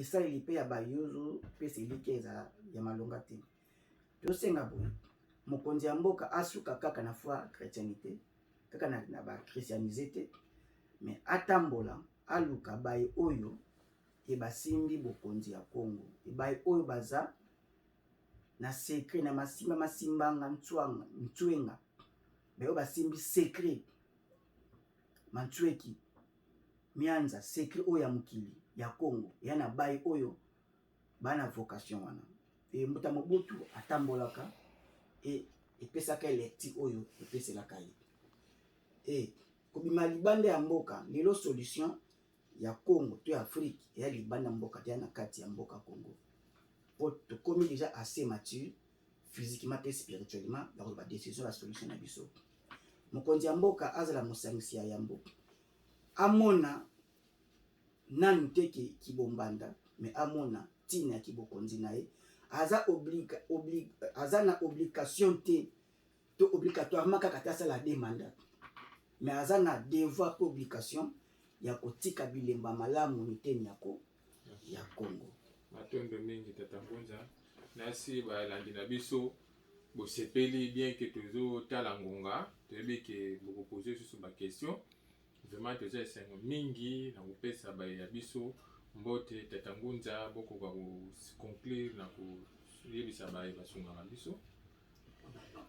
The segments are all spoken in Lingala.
esaleli mpe ya bayozo mpe seliki eza ya malonga te. Tosenga boye mokonzi ya mboka asuka kaka na foi chrétienité kaka na bachristianize te, mais atambola aluka baye oyo ebasimbi bokonzi ya Congo, ebaye oyo baza na secret na masimbanga ntwenga bayo basimbi secret mantweki mianza secret oyo ya mokili ya Congo ya na baye oyo bana vocation wana e mbuta Mobutu atambolaka e epesaka eleti oyo epeselaka ye e kobima libanda ya mboka lelo solution ya Congo to ya Afrique ya libanda mboka te na kati ya mboka Congo po tokomi déjà assez mature physiquement et spirituellement dans la décision la solution na biso. Mokonzi ya mboka azala mosangisi ya mboka amona nanu te kibombanda mais amona tina ya kibokonzi na ye aza aza na obligation te to obligatoirement kaka te asala demanda mais aza na devoir po obligation ya kotika bilemba malamu miteni ya Congo. Matondo mingi tata Ngunza nasi balandi na biso bosepeli bien que tozo tala ngonga toyebi ke boko poser sur ba question vraiment toza esengo mingi na kopesa ba ya biso mbote tata Ngunza boko kwa conclure na ko yebisa ba basunga na biso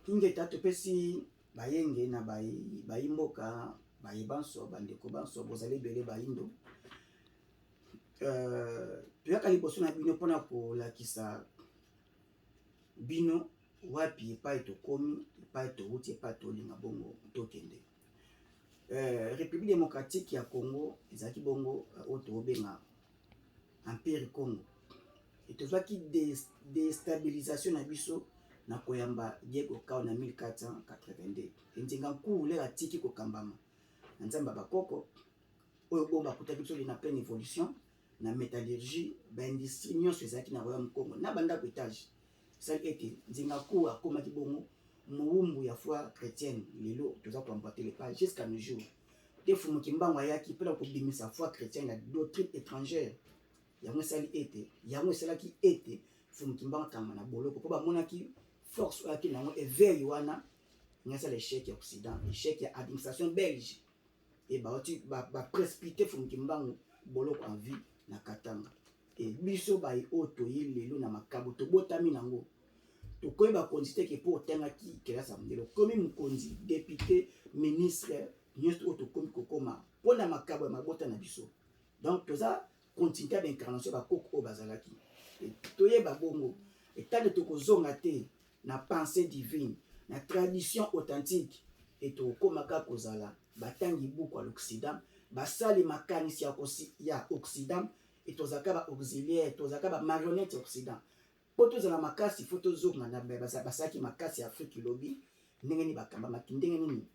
ingeta topesi bayenge na bayimboka bayibanso bandeko banso bozali bele bayindo toyaka liboso na bino mpona kolakisa bino wapi epai tokomi epai touti epai tolinga bongo tokende. République démocratique ya Congo ezalaki bongo oyo tobenga Empire Congo etozwaki déstabilisation na biso na koyamba Diego Kao na 1482 enzinga nkulu lelo atiki kokambama na nzamba bakoko oyo bongo bakutaki biso na pleine évolution na métallurgie baindustrie nyonso ezalaki na royaume Congo na bandako étage esali ete nzinga nkulu akomaki bongo mowumbu ya foi chrétienne lelo toza koemboîter les pages jusqu'à nos jours te fumuki mbango ayaki mpona kobimisa foi chrétienne na doctrine étrangère yango esali ete yango esalaki ete fumuki mbango atamba na boloko mpo bamonaki force oyo ayaki nango éveil wana ngasala échec ya Occident, échec ya administration belge et baprécipité fumuki mbango boloko en vie na Katanga e biso bayi oyo toyi lelo na makabo tobotami nango tokoyi bakonzi te ke mpo otangaki kelasi ya mondele okomi mokonzi député ministre nyonso oyo tokomi kokoma mpona makabo ya mabota na biso donc toza continuité ya baincarnation bakoko oyo bazalaki toyeba bongo etande tokozonga te na pensée divine na tradition authentique e tokomaka kozala batangi buku ya l'Occident basali makanisi ya Occident et tozalaka ba auxiliaire tozalaka ba marionnette ya Occident po tozala makasi fo tozonga na basalaki makasi ya Afrique lobi ndenge nini bakambamaki ndenge nini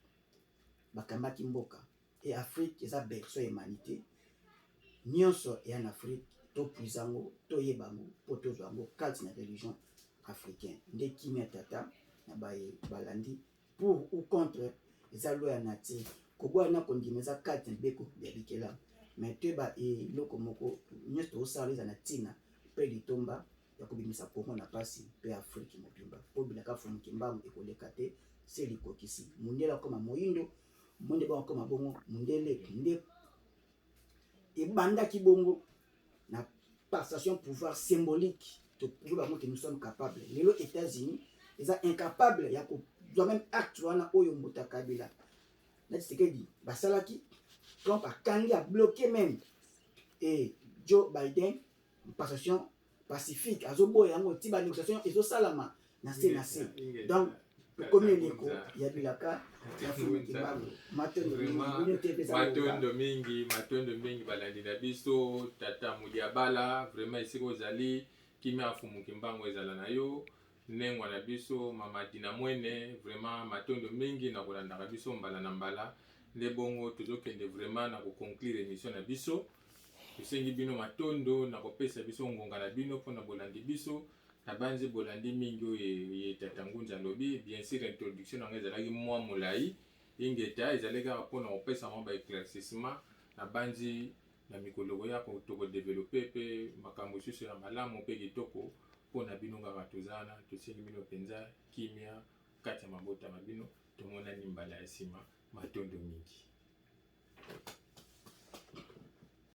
bakambaki mboka e Afrique eza berceau ya humanité nyonso ya na Afrique topuisango toyebango po tozwango kati na religion africaine nde kimia tata na balandi pour ou contre eza loi ya nature koboya na kondima eza kati na beko ya bikela mais toyeba eloko moko nyonso tozosala eza na ntina mpe litomba ya kobimisa Congo na pasi mpe Afrique mobimba po bilaka fumuki mbango ekoleka te se likokisi mundele akoma moyindo monde bongo akoma bongo mundele nde ebandaki bongo na passation pouvoir symbolique to prouver bango que nous sommes capables lelo États-Unis eza incapable ya kozwa même acte wana oyo mbuta Kabila na Tshisekedi basalaki Trump akangi a bloqué même et Joe Biden passation pacifique azoboya yango ti ba négociation ezosalama na se donc comme eleko ya bilaka ya fumuki mbango matondo mingi balandi na biso tata Mudiabala vraiment esika ozali kimia fumuki mbango ezala na yo nengwa na biso mama Dina Mwene vraiment matondo mingi na kolanda biso mbala na mbala nde bongo tozokende vraiment na koconclure émission na biso tosengi bino matondo na kopesa biso ngonga na bino mpona bolandi biso na banzi bolandi mingi oyo tata Ngunza lobi bien sûr introduction na ezalaki mwa molai ingeta ezalaki mpona kopesa mwa ba éclaircissement na banzi na mikolo ya ko développer pe mpe makambo susu ya malamu mpe kitoko mpona bino kaka tozana tosengi bino mpenza kimia kati ya mabota mabino tomonani mbala ya nsima matondo